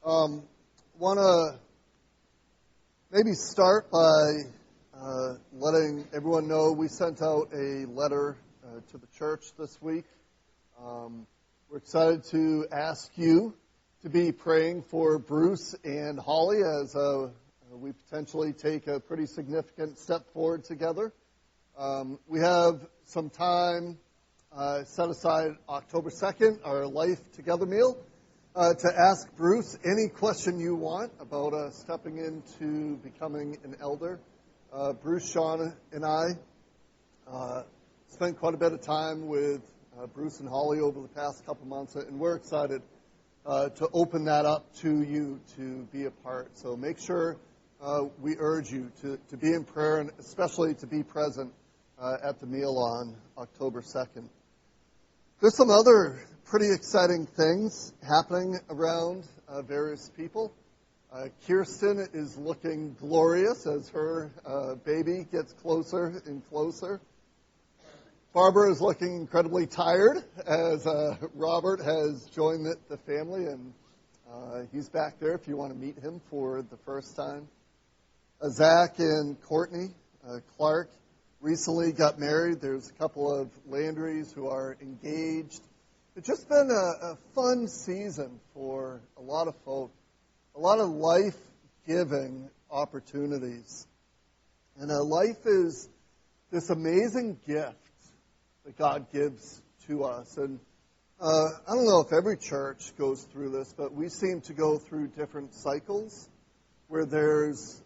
Um, Want to maybe start by letting everyone know we sent out a letter to the church this week. We're excited to ask you to be praying for Bruce and Holly as we potentially take a pretty significant step forward together. We have some time set aside October 2nd, our Life Together meal, to ask Bruce any question you want about stepping into becoming an elder. Bruce, Sean, and I spent quite a bit of time with Bruce and Holly over the past couple months, and we're excited to open that up to you to be a part. So make sure we urge you to be in prayer and especially to be present at the meal on October 2nd. There's some other pretty exciting things happening around various people. Kirsten is looking glorious as her baby gets closer and closer. Barbara is looking incredibly tired as Robert has joined the family, and he's back there if you want to meet him for the first time. Zach and Courtney Clark recently got married. There's a couple of Landrys who are engaged. It's just been a fun season for a lot of folk, a lot of life-giving opportunities. And life is this amazing gift that God gives to us. And I don't know if every church goes through this, but we seem to go through different cycles where there's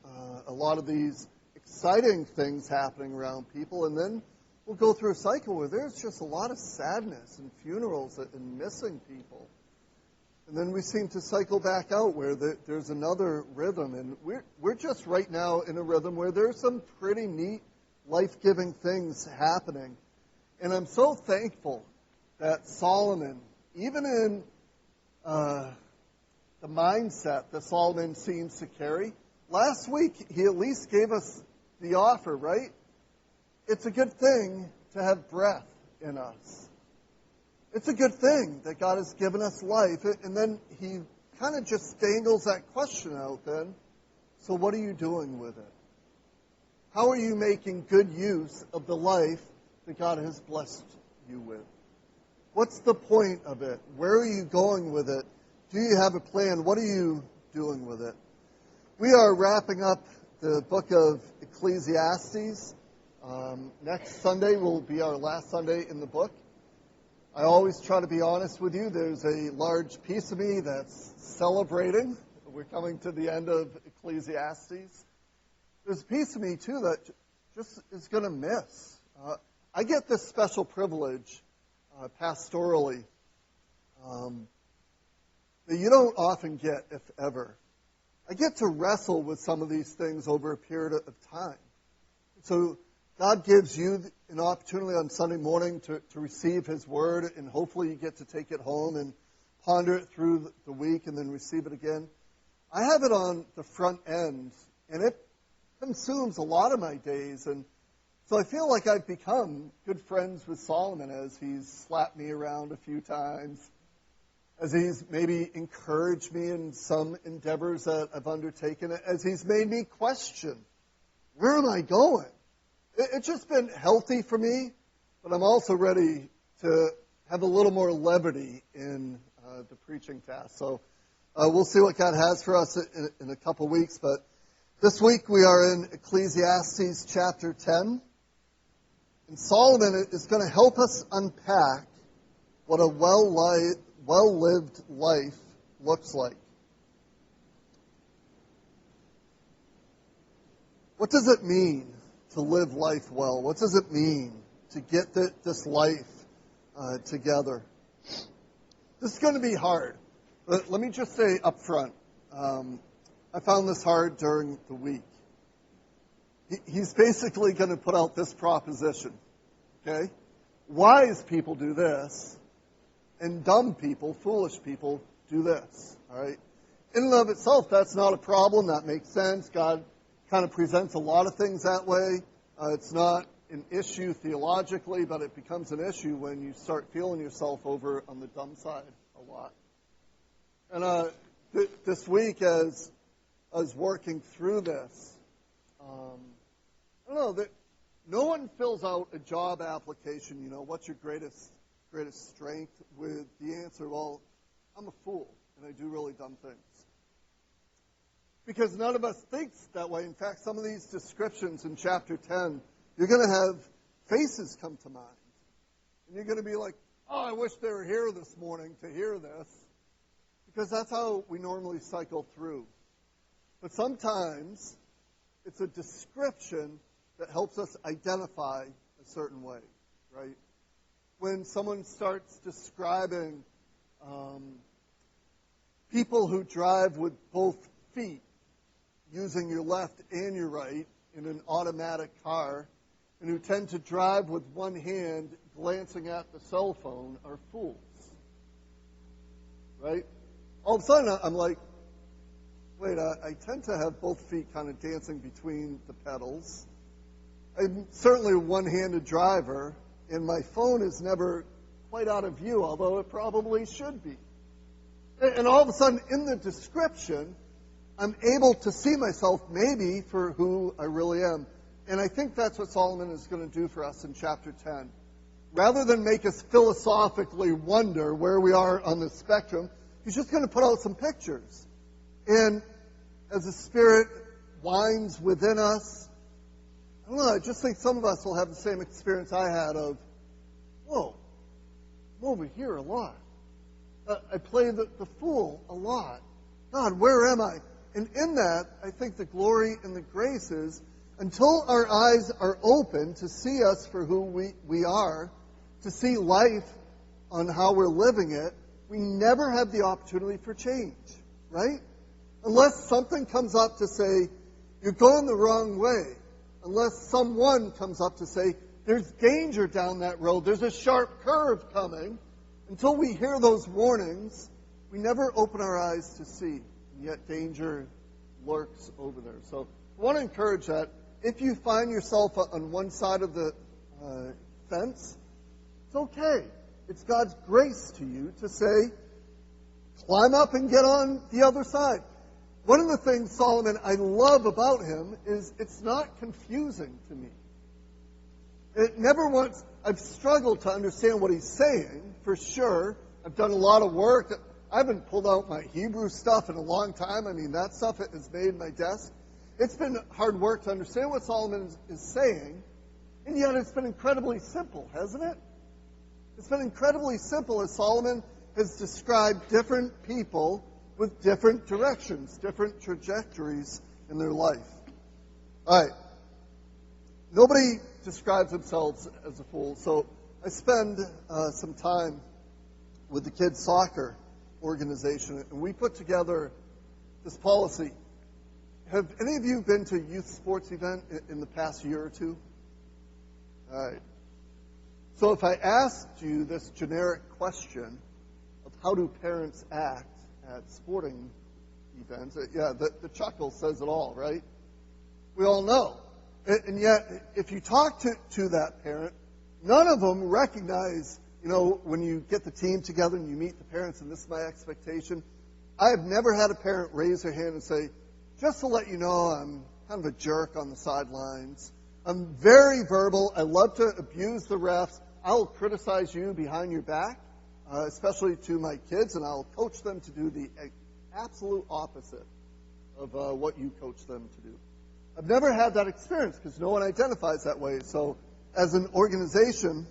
a lot of these exciting things happening around people, and then we'll go through a cycle where there's just a lot of sadness and funerals and missing people. And then we seem to cycle back out where there's another rhythm, and we're just right now in a rhythm where there's some pretty neat, life-giving things happening. And I'm so thankful that Solomon, even in the mindset that Solomon seems to carry, last week he at least gave us the offer, right? It's a good thing to have breath in us. It's a good thing that God has given us life. And then he kind of just dangles that question out then. So what are you doing with it? How are you making good use of the life that God has blessed you with? What's the point of it? Where are you going with it? Do you have a plan? What are you doing with it? We are wrapping up the book of Ecclesiastes. Next Sunday will be our last Sunday in the book. I always try to be honest with you. There's a large piece of me that's celebrating. We're coming to the end of Ecclesiastes. There's a piece of me, too, that just is going to miss. I get this special privilege pastorally that you don't often get, if ever. I get to wrestle with some of these things over a period of time. So God gives you an opportunity on Sunday morning to receive His Word, and hopefully you get to take it home and ponder it through the week and then receive it again. I have it on the front end, and it consumes a lot of my days. And so I feel like I've become good friends with Solomon as he's slapped me around a few times, as he's maybe encouraged me in some endeavors that I've undertaken, as he's made me question, where am I going? It's just been healthy for me, but I'm also ready to have a little more levity in the preaching task. So we'll see what God has for us in a couple weeks. But this week we are in Ecclesiastes chapter 10. And Solomon is going to help us unpack what a well-lived life looks like. What does it mean to live life well? What does it mean to get this life together? This is going to be hard. But let me just say up front, I found this hard during the week. He's basically going to put out this proposition, okay? Wise people do this, and dumb people, foolish people, do this, all right? In and of itself, that's not a problem. That makes sense. God kind of presents a lot of things that way. It's not an issue theologically, but it becomes an issue when you start feeling yourself over on the dumb side a lot. And This week, as I was working through this, I don't know that no one fills out a job application. What's your greatest strength with the answer, well, I'm a fool and I do really dumb things. Because none of us thinks that way. In fact, some of these descriptions in chapter 10, you're going to have faces come to mind. And you're going to be like, oh, I wish they were here this morning to hear this. Because that's how we normally cycle through. But sometimes it's a description that helps us identify a certain way, right? When someone starts describing people who drive with both feet, using your left and your right in an automatic car, and who tend to drive with one hand glancing at the cell phone are fools, right? All of a sudden, I'm like, wait, I tend to have both feet kind of dancing between the pedals. I'm certainly a one-handed driver, and my phone is never quite out of view, although it probably should be. And all of a sudden, in the description, I'm able to see myself maybe for who I really am. And I think that's what Solomon is going to do for us in chapter 10. Rather than make us philosophically wonder where we are on the spectrum, he's just going to put out some pictures. And as the Spirit winds within us, I don't know, I just think some of us will have the same experience I had of, whoa, I'm over here a lot. I play the fool a lot. God, where am I? And in that, I think the glory and the grace is, until our eyes are open to see us for who we are, to see life on how we're living it, we never have the opportunity for change, right? Unless something comes up to say, you're going the wrong way. Unless someone comes up to say, there's danger down that road, there's a sharp curve coming. Until we hear those warnings, we never open our eyes to see. And yet danger lurks over there. So I want to encourage that. If you find yourself on one side of the fence, it's okay. It's God's grace to you to say, climb up and get on the other side. One of the things, Solomon, I love about him is it's not confusing to me. It never once, I've struggled to understand what he's saying, for sure. I've done a lot of work. I haven't pulled out my Hebrew stuff in a long time. I mean, that stuff has made my desk. It's been hard work to understand what Solomon is saying, and yet it's been incredibly simple, hasn't it? It's been incredibly simple as Solomon has described different people with different directions, different trajectories in their life. All right. Nobody describes themselves as a fool, so I spend some time with the kids' soccer organization, and we put together this policy. Have any of you been to a youth sports event in the past year or two? All right. So if I asked you this generic question of how do parents act at sporting events, the chuckle says it all, right? We all know. And yet, if you talk to that parent, none of them recognize, when you get the team together and you meet the parents, and this is my expectation, I have never had a parent raise their hand and say, just to let you know, I'm kind of a jerk on the sidelines. I'm very verbal. I love to abuse the refs. I'll criticize you behind your back, especially to my kids, and I'll coach them to do the absolute opposite of what you coach them to do. I've never had that experience because no one identifies that way. So as an organization,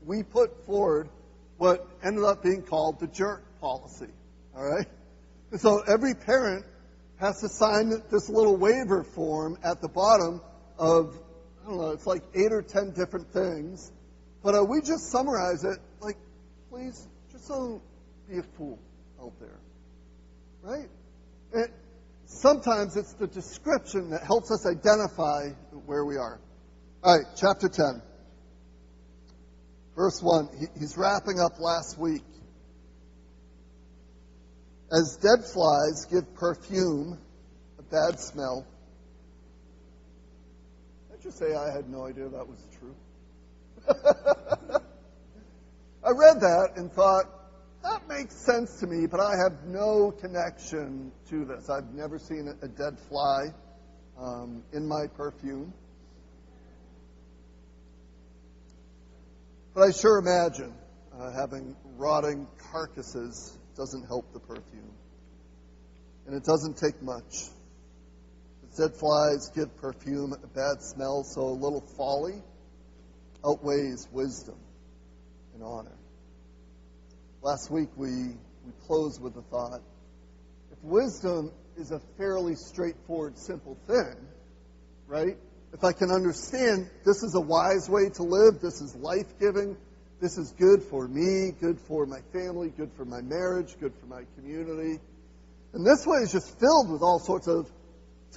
we put forward what ended up being called the jerk policy. All right? And so every parent has to sign this little waiver form at the bottom of, I don't know, it's like 8 or 10 different things. But we just summarize it like, please, just don't be a fool out there. Right? Sometimes it's the description that helps us identify where we are. All right, chapter 10. Verse 1. He's wrapping up last week. As dead flies give perfume, a bad smell. Did I just say I had no idea that was true? I read that and thought, that makes sense to me, but I have no connection to this. I've never seen a dead fly in my perfume. But I sure imagine having rotting carcasses doesn't help the perfume. And it doesn't take much. The dead flies give perfume a bad smell, so a little folly outweighs wisdom and honor. Last week we closed with the thought, if wisdom is a fairly straightforward, simple thing, right? If I can understand this is a wise way to live, this is life-giving, this is good for me, good for my family, good for my marriage, good for my community. And this way is just filled with all sorts of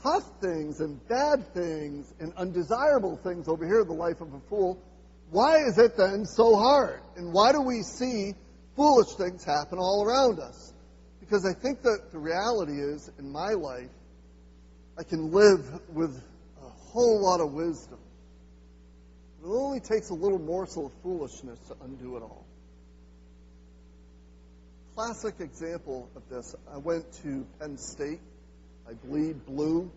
tough things and bad things and undesirable things over here, the life of a fool. Why is it then so hard? And why do we see foolish things happen all around us? Because I think that the reality is, in my life, I can live with a whole lot of wisdom. It only takes a little morsel of foolishness to undo it all. Classic example of this, I went to Penn State. I bleed blue.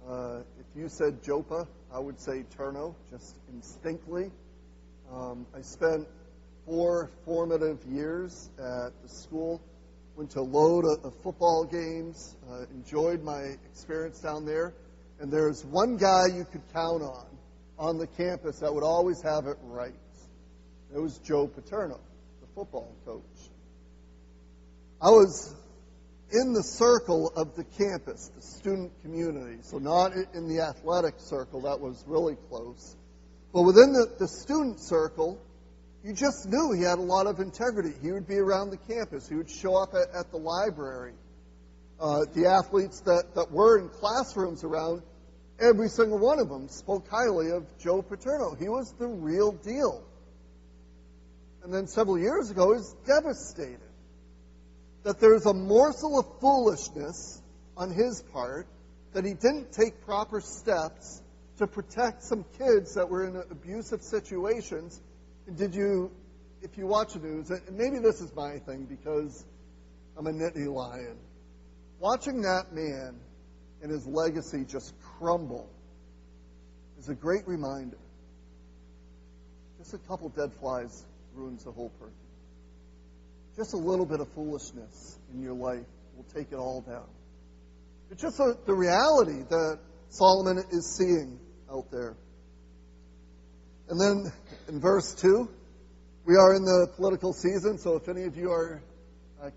If you said JOPA, I would say Turno, just instinctively. I spent 4 formative years at the school, went to a load of football games, enjoyed my experience down there. And there's one guy you could count on the campus that would always have it right. It was Joe Paterno, the football coach. I was in the circle of the campus, the student community, so not in the athletic circle, that was really close. But within the student circle, you just knew he had a lot of integrity. He would be around the campus. He would show up at the library. The athletes that were in classrooms around, every single one of them spoke highly of Joe Paterno. He was the real deal. And then several years ago, he was devastated that there's a morsel of foolishness on his part, that he didn't take proper steps to protect some kids that were in abusive situations. And if you watch the news, and maybe this is my thing because I'm a Nittany Lion, watching that man and his legacy just crumble is a great reminder. Just a couple dead flies ruins the whole perfume. Just a little bit of foolishness in your life will take it all down. It's just the reality that Solomon is seeing out there. And then in verse 2, we are in the political season, so if any of you are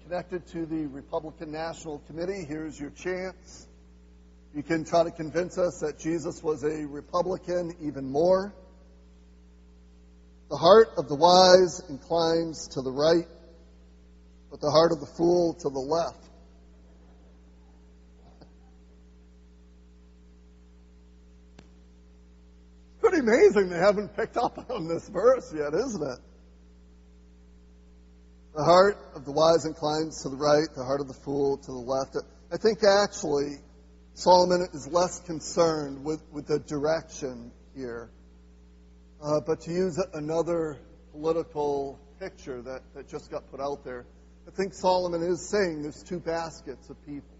connected to the Republican National Committee, here's your chance. You can try to convince us that Jesus was a Republican even more. The heart of the wise inclines to the right, but the heart of the fool to the left. It's pretty amazing they haven't picked up on this verse yet, isn't it? The heart of the wise inclines to the right, the heart of the fool to the left. I think actually Solomon is less concerned with the direction here. But to use another political picture that just got put out there, I think Solomon is saying there's 2 baskets of people.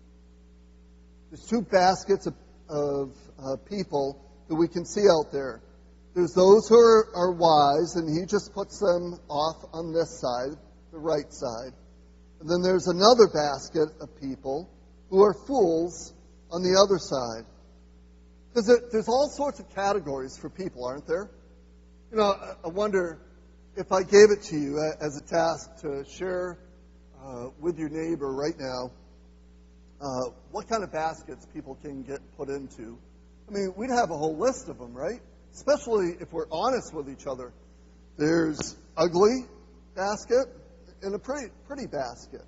There's 2 baskets of people that we can see out there. There's those who are wise, and he just puts them off on this side, the right side. And then there's another basket of people who are fools on the other side. Because there's all sorts of categories for people, aren't there? You know, I wonder if I gave it to you as a task to share with your neighbor right now what kind of baskets people can get put into. I mean, we'd have a whole list of them, right? Especially if we're honest with each other. There's ugly basket and a pretty basket.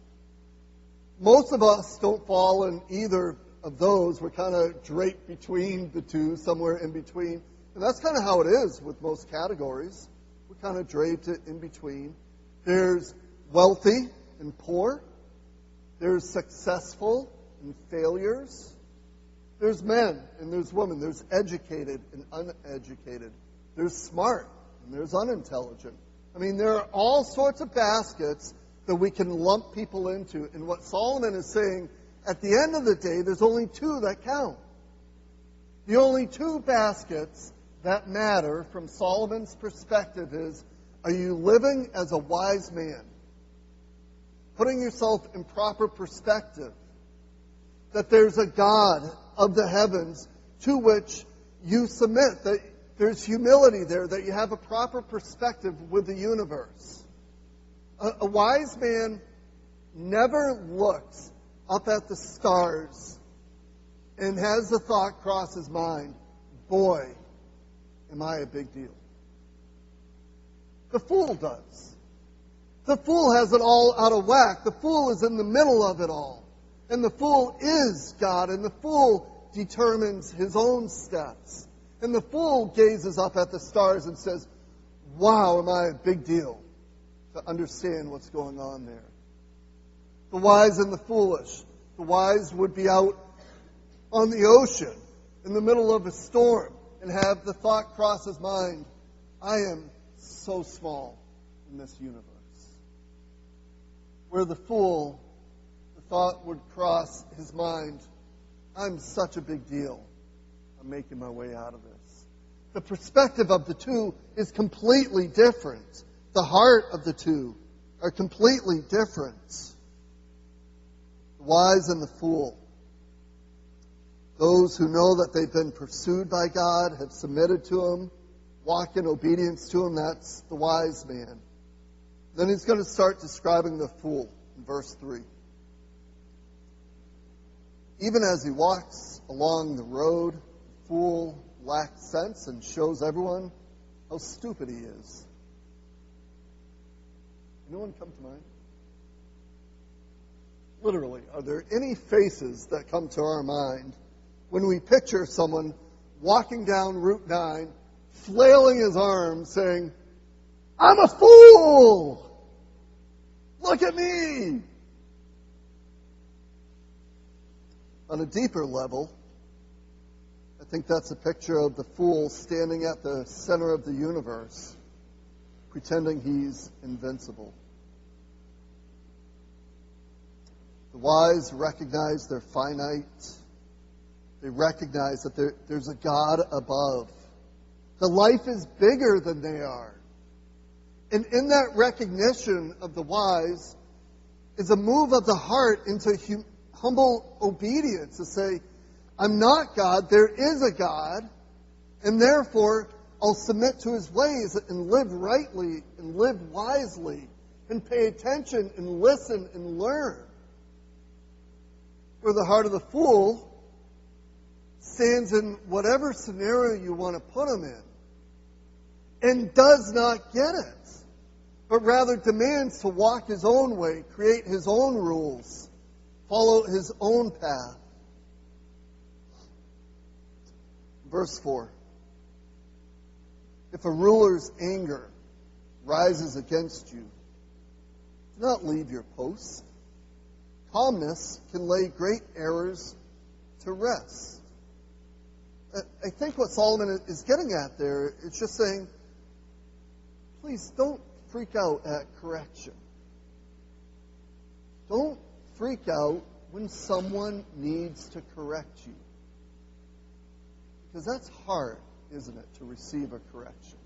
Most of us don't fall in either of those. We're kind of draped between the two, somewhere in between. And that's kind of how it is with most categories. We're kind of draped in between. There's wealthy and poor. There's successful and failures. There's men and there's women. There's educated and uneducated. There's smart and there's unintelligent. I mean, there are all sorts of baskets that we can lump people into. And what Solomon is saying, at the end of the day, there's only two that count. The only two baskets that matter from Solomon's perspective is, are you living as a wise man? Putting yourself in proper perspective. That there's a God of the heavens to which you submit. That there's humility there. That you have a proper perspective with the universe. A wise man never looks up at the stars and has the thought cross his mind, boy, am I a big deal. The fool does. The fool has it all out of whack. The fool is in the middle of it all. And the fool is God. And the fool determines his own steps. And the fool gazes up at the stars and says, wow, am I a big deal to understand what's going on there. The wise and the foolish. The wise would be out on the ocean in the middle of a storm and have the thought cross his mind, I am so small in this universe. Where the fool, the thought would cross his mind, I'm such a big deal. I'm making my way out of this. The perspective of the two is completely different. The heart of the two are completely different. The wise and the fool. Those who know that they've been pursued by God, have submitted to Him, walk in obedience to Him, that's the wise man. Then he's going to start describing the fool in verse 3. Even as he walks along the road, the fool lacks sense and shows everyone how stupid he is. Anyone come to mind? Literally, are there any faces that come to our mind when we picture someone walking down Route 9, flailing his arms, saying, I'm a fool! Look at me! On a deeper level, I think that's a picture of the fool standing at the center of the universe, pretending he's invincible. The wise recognize they're finite. They recognize that there's a God above. The life is bigger than they are. And in that recognition of the wise is a move of the heart into humble obedience to say, I'm not God, there is a God, and therefore I'll submit to His ways and live rightly and live wisely and pay attention and listen and learn. Where the heart of the fool stands in whatever scenario you want to put him in and does not get it, but rather demands to walk his own way, create his own rules, follow his own path. Verse 4. If a ruler's anger rises against you, do not leave your post. Calmness can lay great errors to rest. I think what Solomon is getting at there is just saying, please don't freak out at correction. Don't freak out when someone needs to correct you. Because that's hard, isn't it, to receive a correction?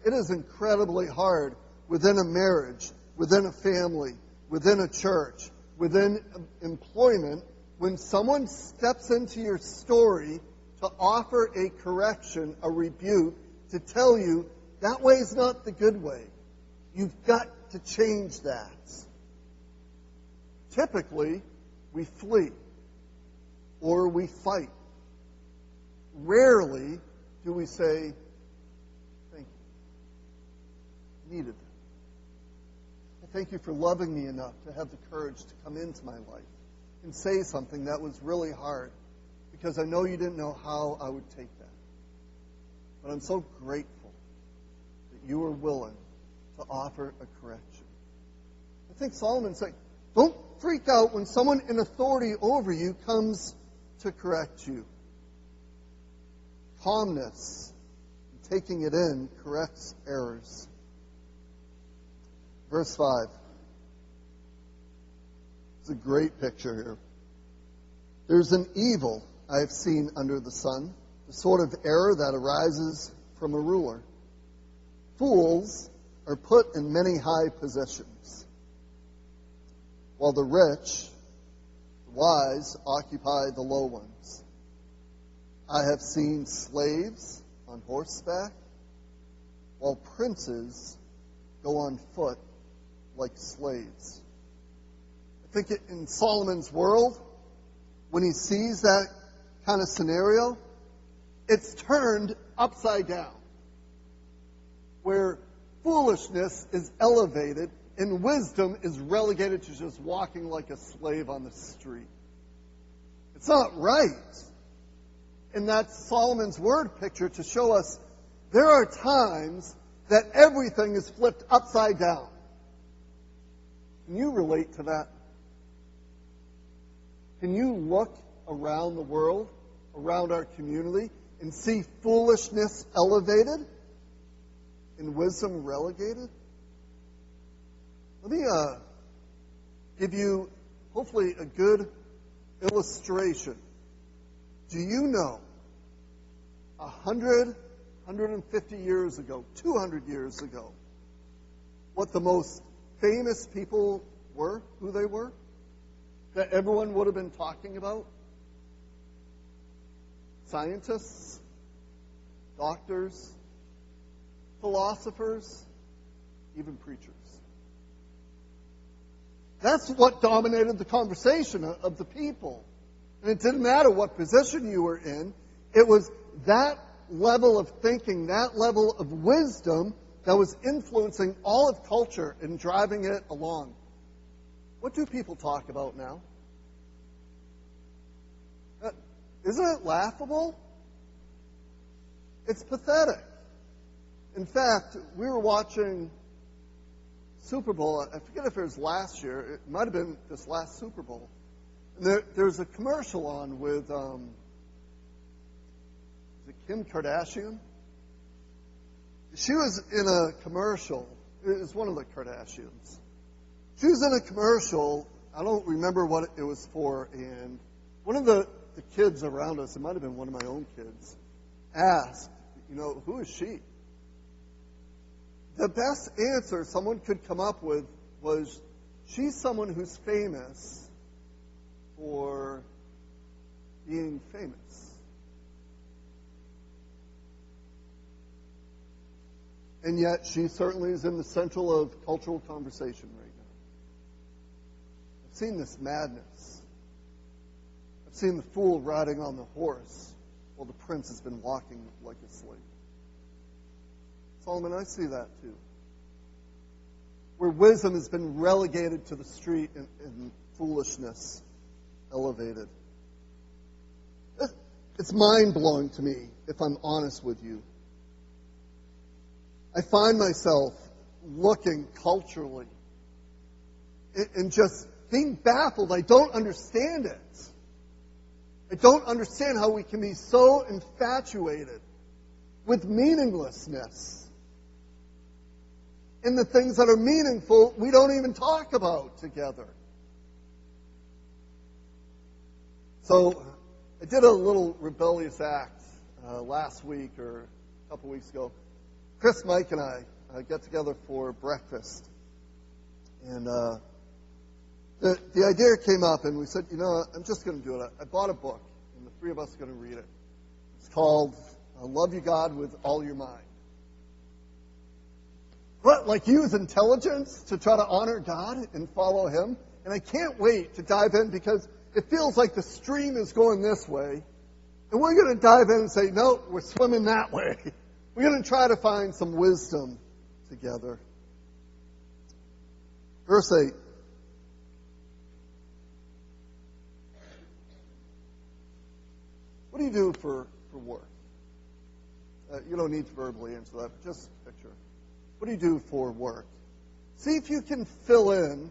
It is incredibly hard within a marriage, within a family, within a church, within employment, when someone steps into your story to offer a correction, a rebuke, to tell you, that way is not the good way. You've got to change that. Typically, we flee or we fight. Rarely do we say, thank you. Needed that. I thank you for loving me enough to have the courage to come into my life and say something that was really hard, because I know you didn't know how I would take that. But I'm so grateful that you were willing to offer a correction. I think Solomon's saying, don't freak out when someone in authority over you comes to correct you. Calmness, taking it in, corrects errors. Verse 5. It's a great picture here. There's an evil I have seen under the sun, the sort of error that arises from a ruler. Fools are put in many high positions, while the rich, the wise, occupy the low ones. I have seen slaves on horseback, while princes go on foot like slaves. I think in Solomon's world, when he sees that kind of scenario, it's turned upside down, where foolishness is elevated and wisdom is relegated to just walking like a slave on the street. It's not right. And that's Solomon's word picture to show us there are times that everything is flipped upside down. Can you relate to that? Can you look around the world, around our community, and see foolishness elevated and wisdom relegated? Let me give you, hopefully, a good illustration. Do you know 100, 150 years ago, 200 years ago, what the most famous people were, who they were, that everyone would have been talking about? Scientists, doctors, philosophers, even preachers. That's what dominated the conversation of the people. And it didn't matter what position you were in. It was that level of thinking, that level of wisdom that was influencing all of culture and driving it along. What do people talk about now? Isn't it laughable? It's pathetic. In fact, we were watching Super Bowl. I forget if it was last year. It might have been this last Super Bowl. And there's a commercial on with, is it Kim Kardashian? She was in a commercial. It was one of the Kardashians. She was in a commercial. I don't remember what it was for. And one of the kids around us, it might have been one of my own kids, asked, who is she? The best answer someone could come up with was, she's someone who's famous for being famous. And yet she certainly is in the central of cultural conversation right now. I've seen this madness. I've seen the fool riding on the horse while the prince has been walking like a slave. Solomon, I see that too. Where wisdom has been relegated to the street and foolishness elevated. It's mind-blowing to me, if I'm honest with you. I find myself looking culturally and just being baffled. I don't understand it. I don't understand how we can be so infatuated with meaninglessness. And the things that are meaningful, we don't even talk about together. So, I did a little rebellious act last week or a couple weeks ago. Chris, Mike, and I get together for breakfast. And the idea came up, and we said, I'm just going to do it. I bought a book, and the three of us are going to read it. It's called Love You God with All Your Mind. What, like use intelligence to try to honor God and follow Him? And I can't wait to dive in because it feels like the stream is going this way. And we're going to dive in and say, no, we're swimming that way. We're going to try to find some wisdom together. Verse 8. What do you do for work? You don't need to verbally answer that, but just picture. What do you do for work? See if you can fill in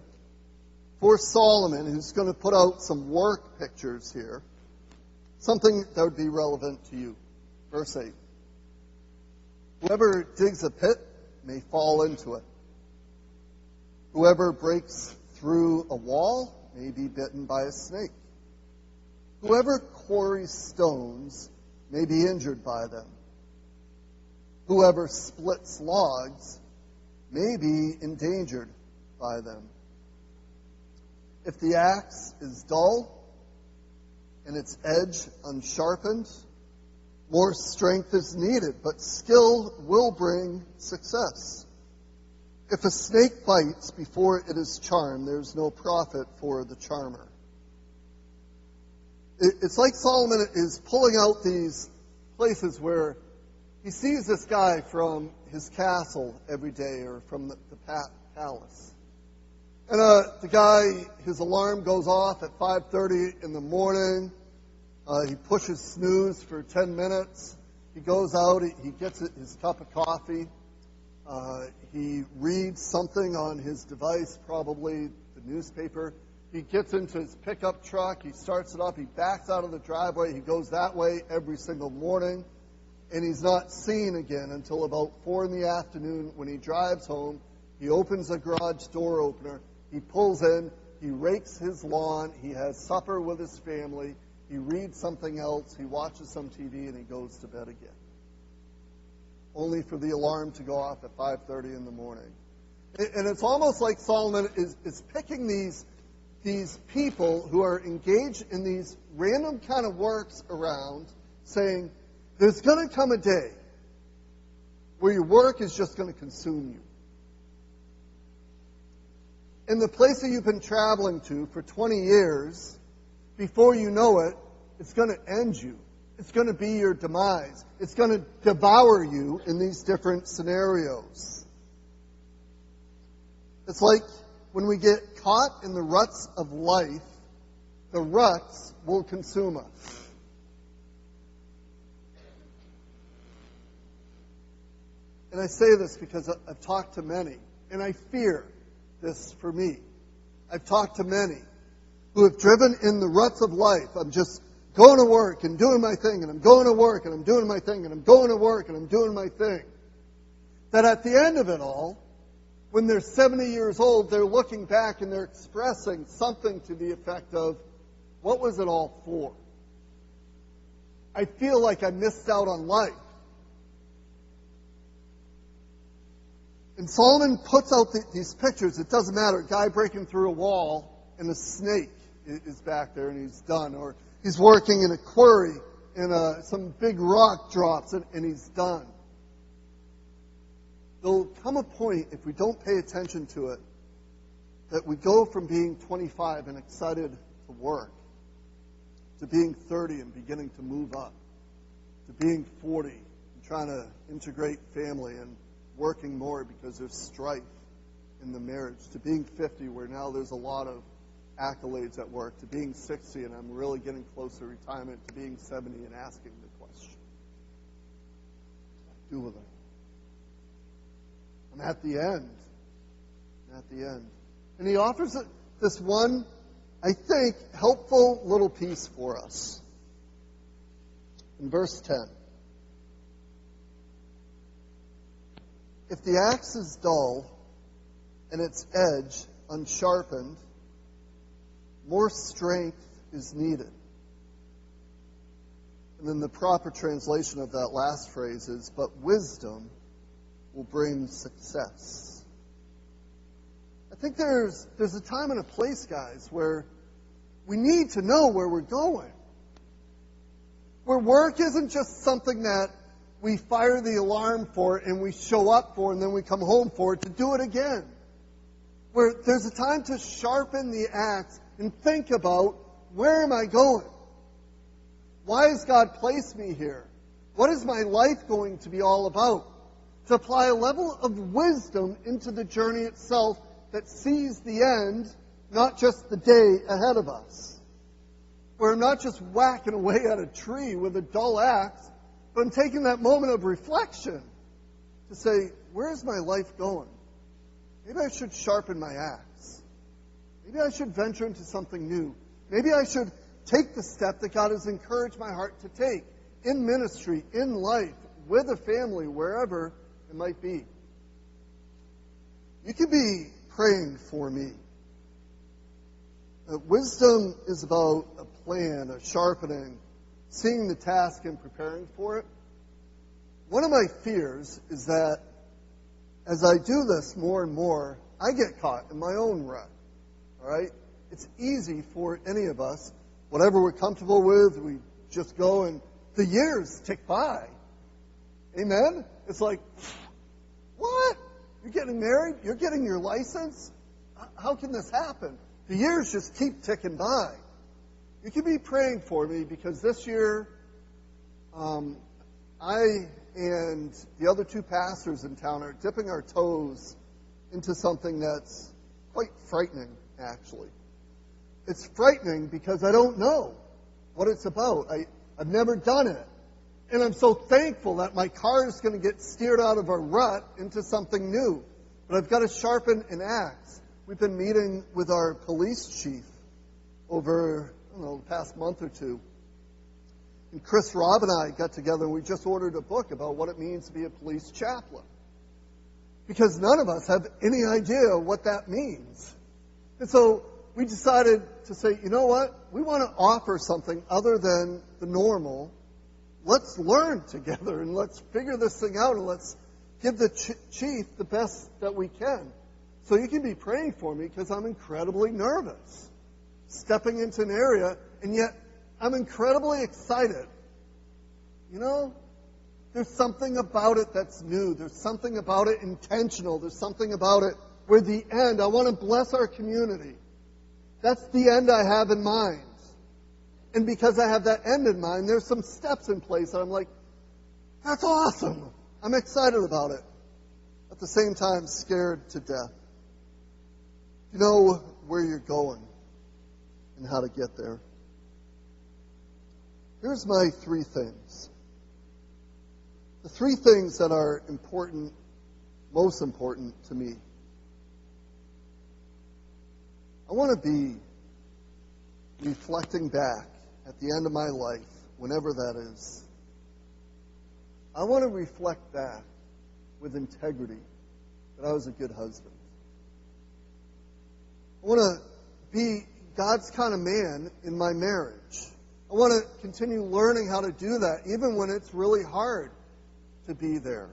for Solomon, who's going to put out some work pictures here, something that would be relevant to you. Verse 8. Whoever digs a pit may fall into it. Whoever breaks through a wall may be bitten by a snake. Whoever quarries stones may be injured by them. Whoever splits logs may be endangered by them. If the axe is dull and its edge unsharpened, more strength is needed, but skill will bring success. If a snake bites before it is charmed, there's no profit for the charmer. It's like Solomon is pulling out these places where he sees this guy from his castle every day or from the palace. And the guy, his alarm goes off at 5:30 in the morning. He pushes snooze for 10 minutes. He goes out, he gets his cup of coffee. He reads something on his device, probably the newspaper. He gets into his pickup truck. He starts it up. He backs out of the driveway. He goes that way every single morning. And he's not seen again until about 4 in the afternoon when he drives home. He opens a garage door opener. He pulls in. He rakes his lawn. He has supper with his family. He reads something else. He watches some TV, and he goes to bed again. Only for the alarm to go off at 5:30 in the morning. And it's almost like Solomon is picking these people who are engaged in these random kind of works around, saying, there's going to come a day where your work is just going to consume you. And the place that you've been traveling to for 20 years, before you know it, it's going to end you. It's going to be your demise. It's going to devour you in these different scenarios. It's like when we get caught in the ruts of life, the ruts will consume us. And I say this because I've talked to many, and I fear this for me. I've talked to many who have driven in the ruts of life. I'm just going to work and doing my thing, and I'm going to work and I'm doing my thing, and I'm going to work and I'm doing my thing. That at the end of it all, when they're 70 years old, they're looking back and they're expressing something to the effect of, what was it all for? I feel like I missed out on life. And Solomon puts out these pictures. It doesn't matter. A guy breaking through a wall and a snake is back there and he's done. Or he's working in a quarry and some big rock drops and he's done. There'll come a point, if we don't pay attention to it, that we go from being 25 and excited to work to being 30 and beginning to move up, to being 40 and trying to integrate family and working more because there's strife in the marriage, to being 50 where now there's a lot of accolades at work, to being 60 and I'm really getting close to retirement, to being 70 and asking the question, what do I do with it? I'm at the end. I'm at the end. And he offers this one, I think, helpful little piece for us. In verse 10. If the axe is dull and its edge unsharpened, more strength is needed. And then the proper translation of that last phrase is, but wisdom will bring success. I think there's a time and a place, guys, where we need to know where we're going. Where work isn't just something that we fire the alarm for and we show up for and then we come home for it to do it again. Where there's a time to sharpen the axe and think about, where am I going? Why has God placed me here? What is my life going to be all about? To apply a level of wisdom into the journey itself that sees the end, not just the day ahead of us. Where I'm not just whacking away at a tree with a dull axe, but I'm taking that moment of reflection to say, where is my life going? Maybe I should sharpen my axe. Maybe I should venture into something new. Maybe I should take the step that God has encouraged my heart to take in ministry, in life, with a family, wherever it might be. You could be praying for me. Wisdom is about a plan, a sharpening, seeing the task and preparing for it. One of my fears is that as I do this more and more, I get caught in my own rut. All right? It's easy for any of us, whatever we're comfortable with, we just go and the years tick by. Amen? It's like, what? You're getting married? You're getting your license? How can this happen? The years just keep ticking by. You can be praying for me because this year, I and the other two pastors in town are dipping our toes into something that's quite frightening, actually. It's frightening because I don't know what it's about. I've never done it. And I'm so thankful that my car is going to get steered out of a rut into something new. But I've got to sharpen an axe. We've been meeting with our police chief over, the past month or two. And Chris Robb and I got together and we just ordered a book about what it means to be a police chaplain. Because none of us have any idea what that means. And so we decided to say, you know what? We want to offer something other than the normal. Let's learn together and let's figure this thing out and let's give the chief the best that we can. So you can be praying for me because I'm incredibly nervous stepping into an area, and yet I'm incredibly excited. There's something about it that's new. There's something about it intentional. There's something about it where the end, I want to bless our community. That's the end I have in mind. And because I have that end in mind, there's some steps in place that I'm like, that's awesome. I'm excited about it. At the same time, scared to death. You know where you're going and how to get there. Here's my 3 things. The 3 things that are important, most important to me. I want to be reflecting back at the end of my life, whenever that is. I want to reflect back with integrity that I was a good husband. I want to be God's kind of man in my marriage. I want to continue learning how to do that, even when it's really hard to be there.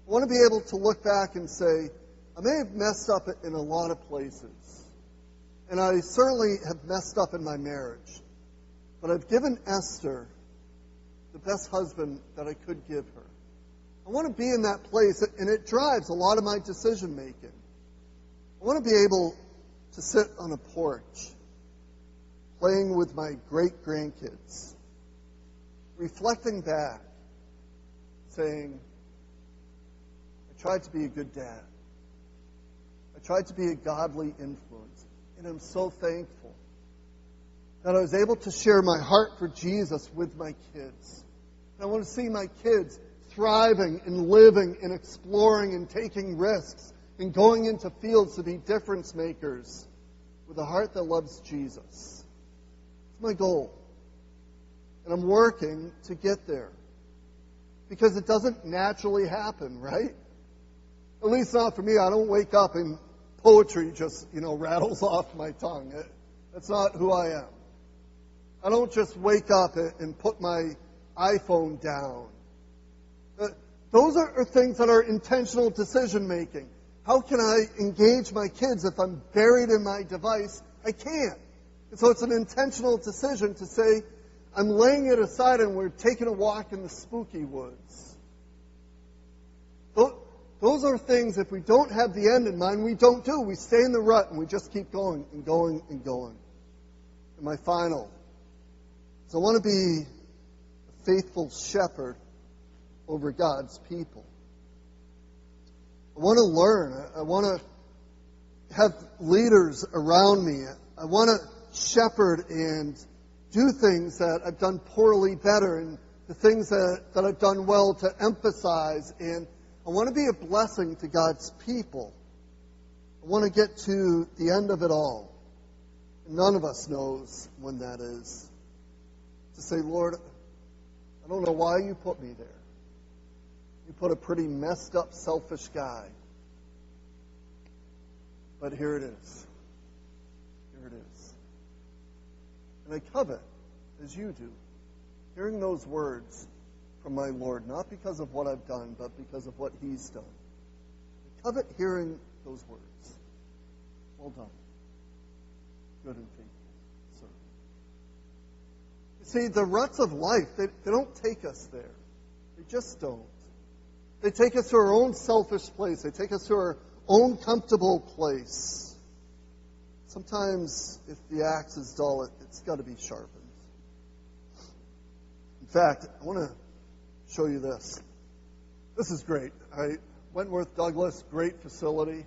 I want to be able to look back and say, I may have messed up in a lot of places. And I certainly have messed up in my marriage. But I've given Esther the best husband that I could give her. I want to be in that place, and it drives a lot of my decision making. I want to be able to sit on a porch, playing with my great-grandkids, reflecting back, saying, I tried to be a good dad. I tried to be a godly influence, and I'm so thankful that I was able to share my heart for Jesus with my kids. And I want to see my kids thriving and living and exploring and taking risks and going into fields to be difference makers with a heart that loves Jesus. It's my goal. And I'm working to get there. Because it doesn't naturally happen, right? At least not for me. I don't wake up and poetry just, rattles off my tongue. That's not who I am. I don't just wake up and put my iPhone down. Those are things that are intentional decision making. How can I engage my kids if I'm buried in my device? I can't. And so it's an intentional decision to say, I'm laying it aside and we're taking a walk in the spooky woods. Those are things, if we don't have the end in mind, we don't do. We stay in the rut and we just keep going and going and going. And my final is I want to be a faithful shepherd over God's people. I want to learn. I want to have leaders around me. I want to shepherd and do things that I've done poorly better, and the things that I've done well to emphasize. And I want to be a blessing to God's people. I want to get to the end of it all. None of us knows when that is. To say, Lord, I don't know why you put me there. You put a pretty messed up, selfish guy. But here it is. Here it is. And I covet, as you do, hearing those words from my Lord, not because of what I've done, but because of what He's done. I covet hearing those words. Well done, good and faithful servant. You see, the ruts of life, they don't take us there. They just don't. They take us to our own selfish place. They take us to our own comfortable place. Sometimes, if the axe is dull, it's got to be sharpened. In fact, I want to show you this. This is great. Wentworth Douglas, great facility.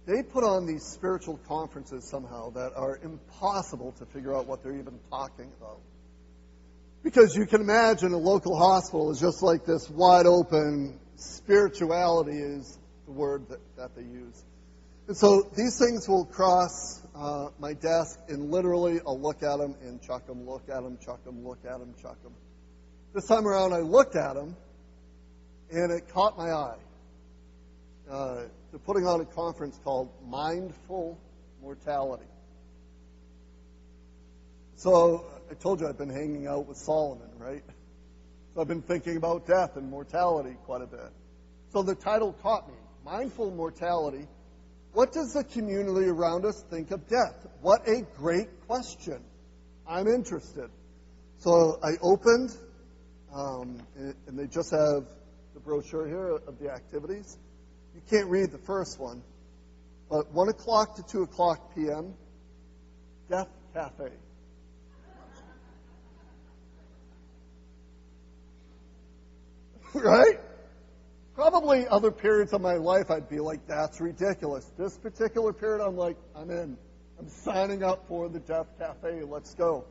They put on these spiritual conferences somehow that are impossible to figure out what they're even talking about. Because you can imagine a local hospital is just like this wide open. Spirituality is the word that they use. And so these things will cross my desk, and literally I'll look at them and chuck them, look at them, chuck them, look at them, chuck them. This time around I looked at them, and it caught my eye. They're putting on a conference called Mindful Mortality. So I told you I've been hanging out with Solomon, right? So I've been thinking about death and mortality quite a bit. So the title caught me, Mindful Mortality. What does the community around us think of death? What a great question. I'm interested. So I opened, and they just have the brochure here of the activities. You can't read the first one, but 1 o'clock to 2 o'clock p.m., Death Cafe. Right? Probably other periods of my life I'd be like, that's ridiculous. This particular period, I'm like, I'm in. I'm signing up for the Death Cafe. Let's go.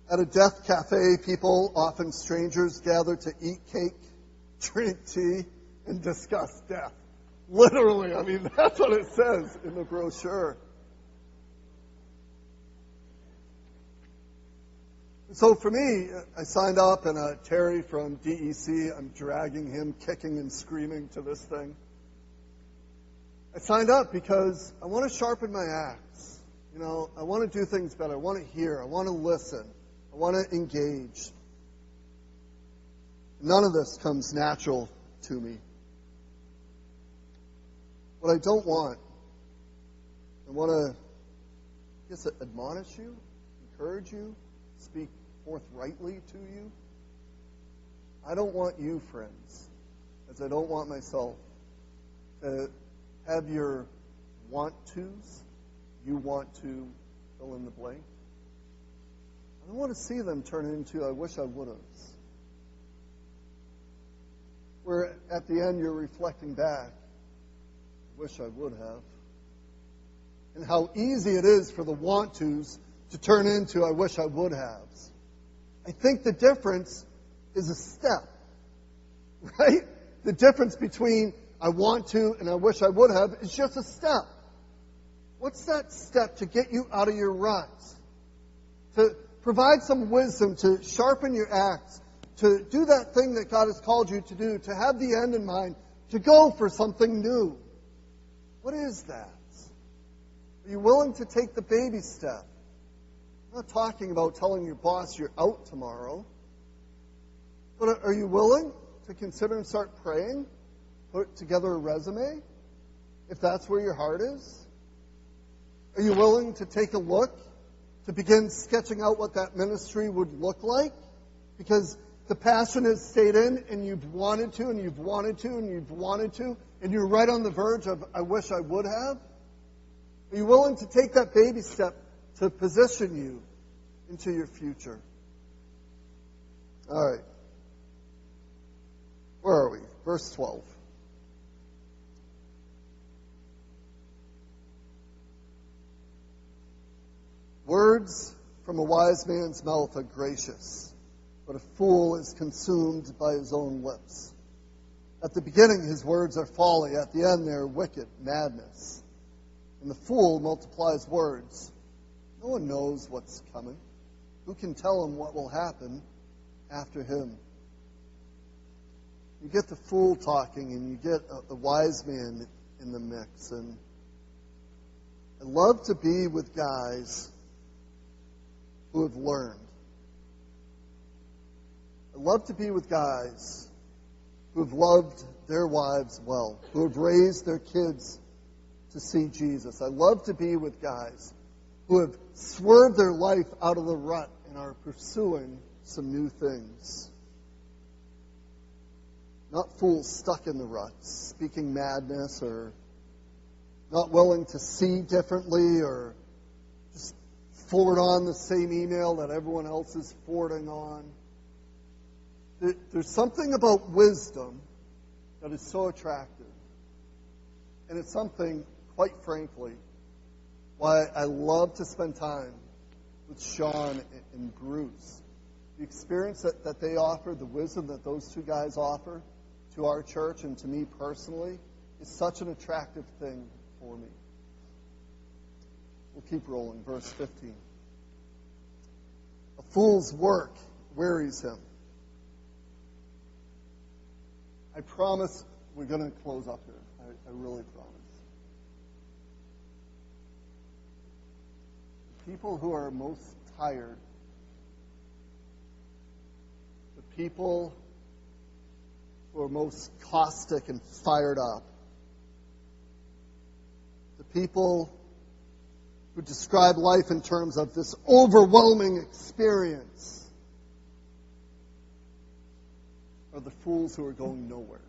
At a Death Cafe, people, often strangers, gather to eat cake, drink tea, and discuss death. Literally, I mean, that's what it says in the brochure. So for me, I signed up, and Terry from DEC, I'm dragging him, kicking and screaming to this thing. I signed up because I want to sharpen my axe. You know, I want to do things better. I want to hear. I want to listen. I want to engage. None of this comes natural to me. What I don't want, I want to, I guess, admonish you, encourage you, speak forthrightly to you. I don't want you, friends, as I don't want myself, to have your want tos, you want to fill in the blank. I don't want to see them turn into I wish I would have. Where at the end you're reflecting back, I wish I would have. And how easy it is for the want tos to turn into I wish I would have. I think the difference is a step, right? The difference between I want to and I wish I would have is just a step. What's that step to get you out of your ruts? To provide some wisdom, to sharpen your axe, to do that thing that God has called you to do, to have the end in mind, to go for something new. What is that? Are you willing to take the baby step? I'm not talking about telling your boss you're out tomorrow. But are you willing to consider and start praying? Put together a resume? If that's where your heart is? Are you willing to take a look? To begin sketching out what that ministry would look like? Because the passion has stayed in, and you've wanted to, and you've wanted to, and you've wanted to, and you're right on the verge of, I wish I would have. Are you willing to take that baby step to position you into your future? All right. Where are we? Verse 12. Words from a wise man's mouth are gracious, but a fool is consumed by his own lips. At the beginning, his words are folly. At the end, they're wicked madness. And the fool multiplies words. No one knows what's coming. Who can tell him what will happen after him? You get the fool talking, and you get the wise man in the mix. And I love to be with guys who have learned. I love to be with guys who have loved their wives well, who have raised their kids to see Jesus. I love to be with guys who have swerved their life out of the rut and are pursuing some new things. Not fools stuck in the rut, speaking madness or not willing to see differently or just forward on the same email that everyone else is forwarding on. There's something about wisdom that is so attractive. And it's something, quite frankly, why I love to spend time with Sean and Bruce. The experience that they offer, the wisdom that those two guys offer to our church and to me personally, is such an attractive thing for me. We'll keep rolling. Verse 15. A fool's work wearies him. I promise we're going to close up here. I really promise. The people who are most tired, the people who are most caustic and fired up, the people who describe life in terms of this overwhelming experience, are the fools who are going nowhere,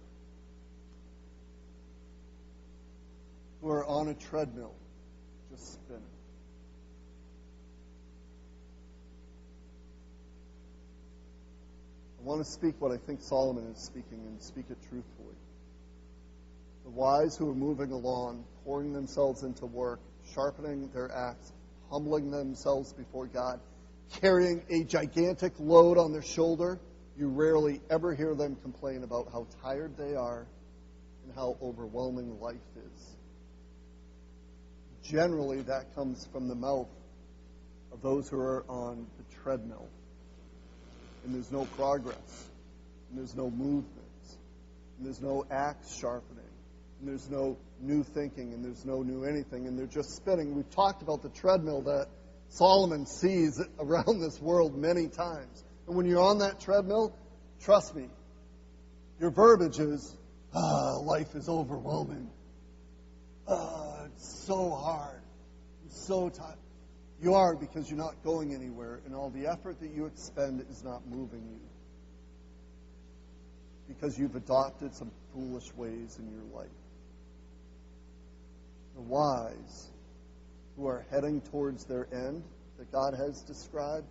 who are on a treadmill, just spinning. I want to speak what I think Solomon is speaking and speak it truthfully. The wise who are moving along, pouring themselves into work, sharpening their axe, humbling themselves before God, carrying a gigantic load on their shoulder, you rarely ever hear them complain about how tired they are and how overwhelming life is. Generally, that comes from the mouth of those who are on the treadmill. And there's no progress. And there's no movement. And there's no axe sharpening. And there's no new thinking. And there's no new anything. And they're just spinning. We've talked about the treadmill that Solomon sees around this world many times. And when you're on that treadmill, trust me, your verbiage is, life is overwhelming. It's so hard. I'm so tired. You are, because you're not going anywhere, and all the effort that you expend is not moving you. Because you've adopted some foolish ways in your life. The wise who are heading towards their end that God has described,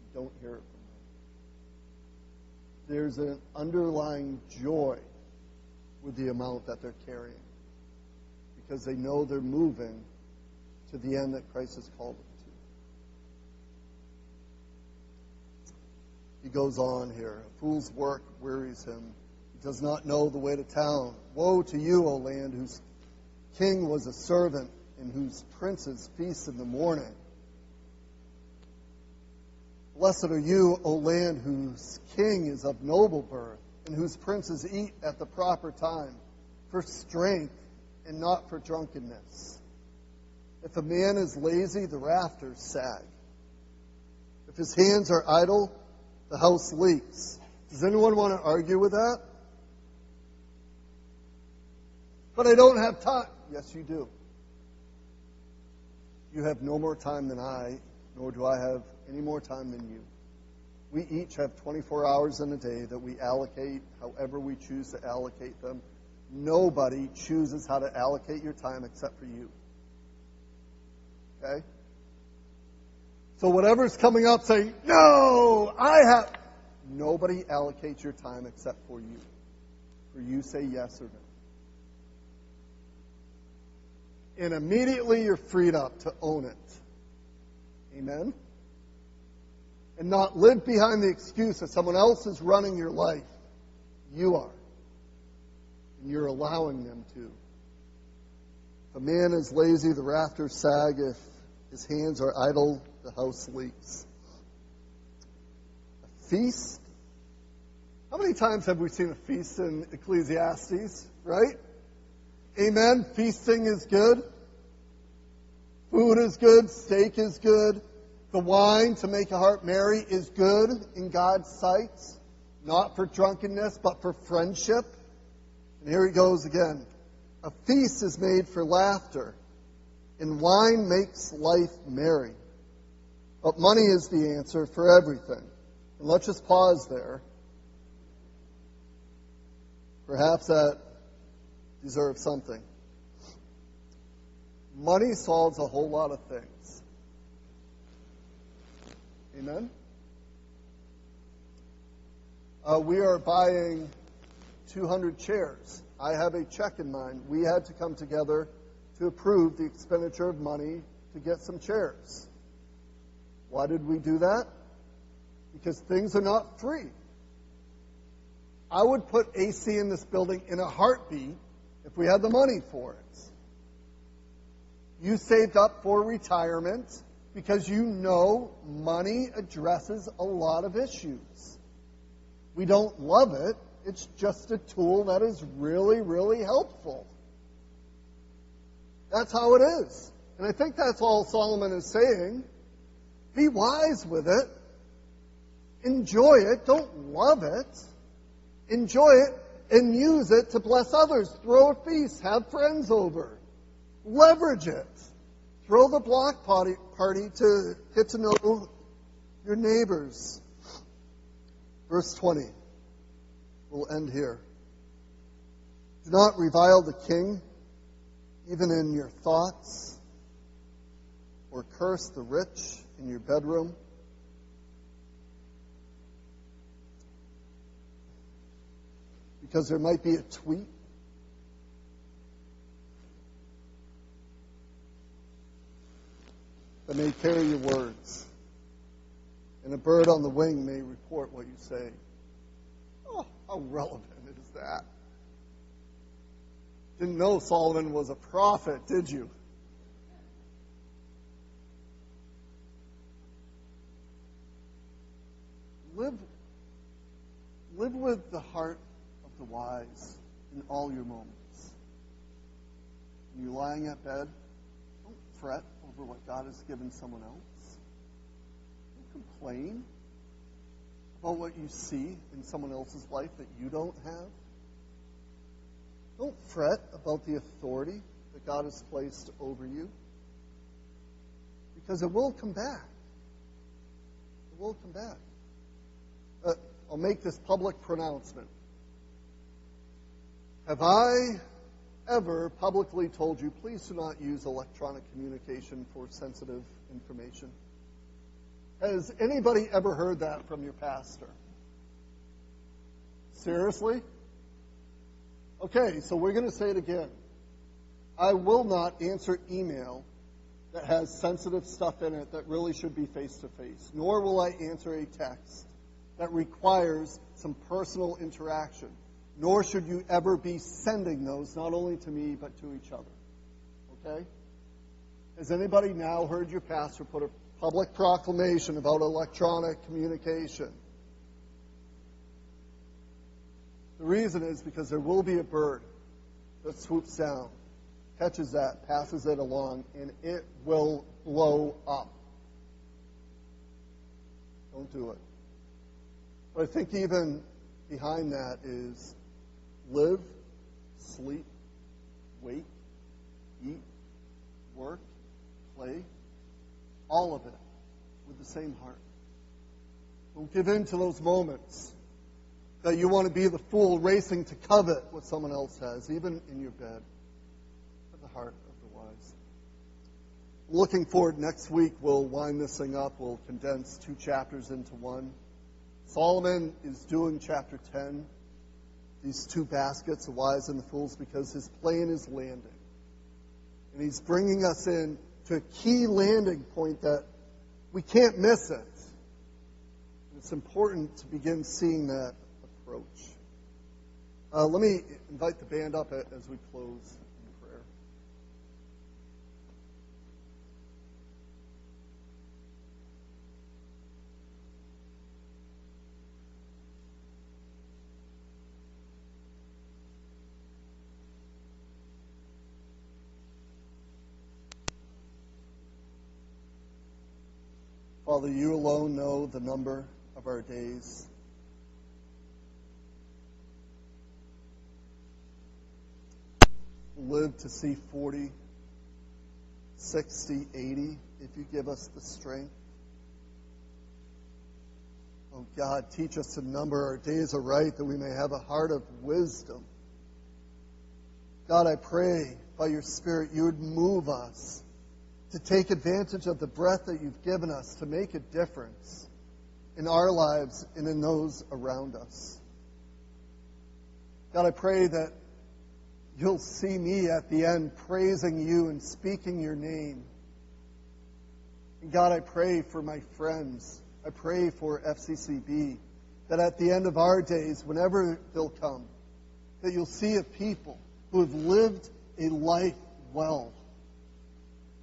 you don't hear it from them. There's an underlying joy with the amount that they're carrying, because they know they're moving to the end that Christ has called them to. He goes on here. A fool's work wearies him. He does not know the way to town. Woe to you, O land, whose king was a servant and whose princes feast in the morning. Blessed are you, O land, whose king is of noble birth and whose princes eat at the proper time, for strength and not for drunkenness. If a man is lazy, the rafters sag. If his hands are idle, the house leaks. Does anyone want to argue with that? But I don't have time. Yes, you do. You have no more time than I, nor do I have any more time than you. We each have 24 hours in a day that we allocate however we choose to allocate them. Nobody chooses how to allocate your time except for you. Okay? So whatever's coming up saying, no, nobody allocates your time except for you. For you say yes or no. And immediately you're freed up to own it. Amen? And not live behind the excuse that someone else is running your life. You are. And you're allowing them to. If a man is lazy, the rafters sag. If his hands are idle, the house leaks. A feast? How many times have we seen a feast in Ecclesiastes, right? Amen? Feasting is good. Food is good, steak is good. The wine to make a heart merry is good in God's sight, not for drunkenness, but for friendship. And here he goes again. A feast is made for laughter, and wine makes life merry. But money is the answer for everything. And let's just pause there. Perhaps that deserves something. Money solves a whole lot of things. Amen? We are buying 200 chairs. I have a check in mind. We had to come together to approve the expenditure of money to get some chairs. Why did we do that? Because things are not free. I would put AC in this building in a heartbeat if we had the money for it. You saved up for retirement because you know money addresses a lot of issues. We don't love it. It's just a tool that is really, really helpful. That's how it is. And I think that's all Solomon is saying. Be wise with it. Enjoy it. Don't love it. Enjoy it and use it to bless others. Throw a feast. Have friends over. Leverage it. Throw the block party to get to know your neighbors. Verse 20. We'll end here. Do not revile the king, even in your thoughts, or curse the rich in your bedroom. Because there might be a tweet that may carry your words, and a bird on the wing may report what you say. Oh, how relevant is that? Didn't know Solomon was a prophet, did you? Live with the heart of the wise in all your moments. When you're lying at bed, don't fret over what God has given someone else. Don't complain about what you see in someone else's life that you don't have. Don't fret about the authority that God has placed over you, because it will come back. It will come back. I'll make this public pronouncement. Have I ever publicly told you, please do not use electronic communication for sensitive information? Has anybody ever heard that from your pastor? Seriously? Okay, so we're going to say it again. I will not answer email that has sensitive stuff in it that really should be face-to-face, nor will I answer a text that requires some personal interaction, nor should you ever be sending those, not only to me, but to each other. Okay? Has anybody now heard your pastor put a public proclamation about electronic communication? The reason is because there will be a bird that swoops down, catches that, passes it along, and it will blow up. Don't do it. But I think even behind that is live, sleep, wake, eat, work, play, all of it with the same heart. Don't give in to those moments that you want to be the fool racing to covet what someone else has, even in your bed. Have the heart of the wise. Looking forward, next week we'll wind this thing up. We'll condense 2 chapters into one. Solomon is doing chapter 10, these 2 baskets, the wise and the fools, because his plane is landing. And he's bringing us in to a key landing point that we can't miss it. It's important to begin seeing that approach. Let me invite the band up as we close in prayer. Father, you alone know the number of our days. We'll live to see 40, 60, 80, if you give us the strength. Oh God, teach us to number our days aright, that we may have a heart of wisdom. God, I pray by your Spirit you would move us to take advantage of the breath that you've given us to make a difference in our lives and in those around us. God, I pray that you'll see me at the end praising you and speaking your name. And God, I pray for my friends. I pray for FCCB, that at the end of our days, whenever they'll come, that you'll see a people who have lived a life well,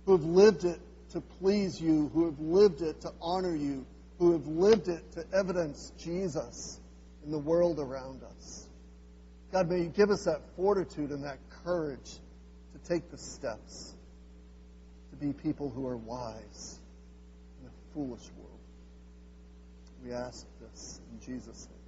who have lived it to please you, who have lived it to honor you, who have lived it to evidence Jesus in the world around us. God, may you give us that fortitude and that courage to take the steps, to be people who are wise in a foolish world. We ask this in Jesus' name.